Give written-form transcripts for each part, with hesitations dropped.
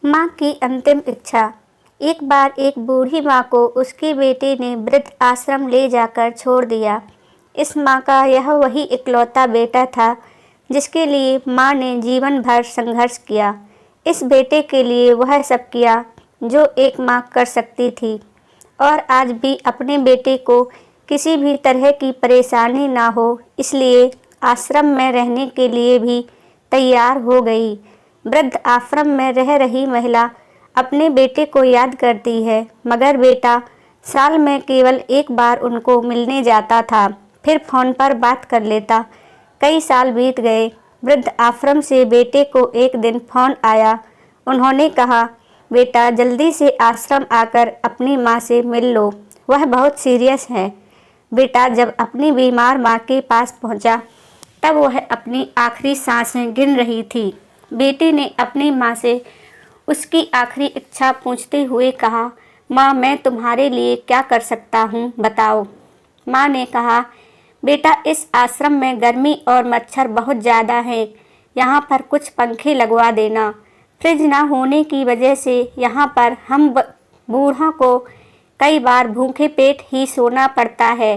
माँ की अंतिम इच्छा। एक बार एक बूढ़ी माँ को उसके बेटे ने वृद्ध आश्रम ले जाकर छोड़ दिया। इस माँ का यह वही इकलौता बेटा था जिसके लिए माँ ने जीवन भर संघर्ष किया। इस बेटे के लिए वह सब किया जो एक माँ कर सकती थी, और आज भी अपने बेटे को किसी भी तरह की परेशानी ना हो इसलिए आश्रम में रहने के लिए भी तैयार हो गई। वृद्ध आश्रम में रह रही महिला अपने बेटे को याद करती है, मगर बेटा साल में केवल एक बार उनको मिलने जाता था, फिर फोन पर बात कर लेता। कई साल बीत गए। वृद्ध आश्रम से बेटे को एक दिन फोन आया। उन्होंने कहा, बेटा जल्दी से आश्रम आकर अपनी माँ से मिल लो, वह बहुत सीरियस है। बेटा जब अपनी बीमार माँ के पास पहुँचा तब वह अपनी आखिरी सांसें गिन रही थी। बेटे ने अपनी माँ से उसकी आखिरी इच्छा पूछते हुए कहा, माँ मैं तुम्हारे लिए क्या कर सकता हूँ, बताओ। माँ ने कहा, बेटा इस आश्रम में गर्मी और मच्छर बहुत ज़्यादा है, यहाँ पर कुछ पंखे लगवा देना। फ्रिज ना होने की वजह से यहाँ पर हम बूढ़ों को कई बार भूखे पेट ही सोना पड़ता है,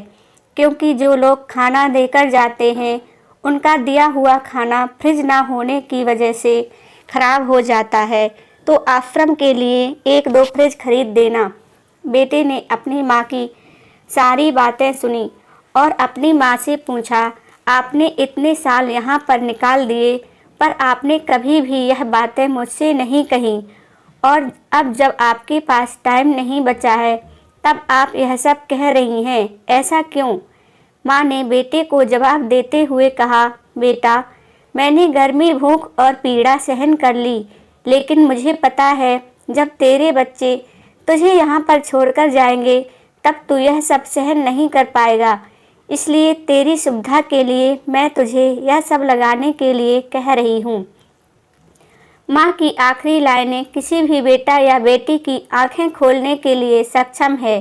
क्योंकि जो लोग खाना देकर जाते हैं उनका दिया हुआ खाना फ्रिज ना होने की वजह से खराब हो जाता है, तो आश्रम के लिए एक दो फ्रिज खरीद देना। बेटे ने अपनी माँ की सारी बातें सुनी और अपनी माँ से पूछा, आपने इतने साल यहाँ पर निकाल दिए पर आपने कभी भी यह बातें मुझसे नहीं कही, और अब जब आपके पास टाइम नहीं बचा है तब आप यह सब कह रही हैं, ऐसा क्यों? माँ ने बेटे को जवाब देते हुए कहा, बेटा मैंने गर्मी, भूख और पीड़ा सहन कर ली, लेकिन मुझे पता है जब तेरे बच्चे तुझे यहाँ पर छोड़कर जाएंगे तब तू यह सब सहन नहीं कर पाएगा, इसलिए तेरी सुविधा के लिए मैं तुझे यह सब लगाने के लिए कह रही हूँ। माँ की आखिरी लाइनें किसी भी बेटा या बेटी की आंखें खोलने के लिए सक्षम है।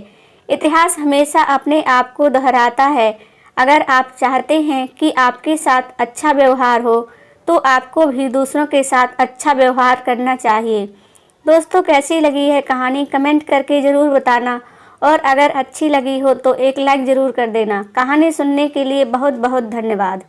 इतिहास हमेशा अपने आप को दोहराता है। अगर आप चाहते हैं कि आपके साथ अच्छा व्यवहार हो तो आपको भी दूसरों के साथ अच्छा व्यवहार करना चाहिए। दोस्तों कैसी लगी है कहानी कमेंट करके ज़रूर बताना, और अगर अच्छी लगी हो तो एक लाइक ज़रूर कर देना। कहानी सुनने के लिए बहुत बहुत धन्यवाद।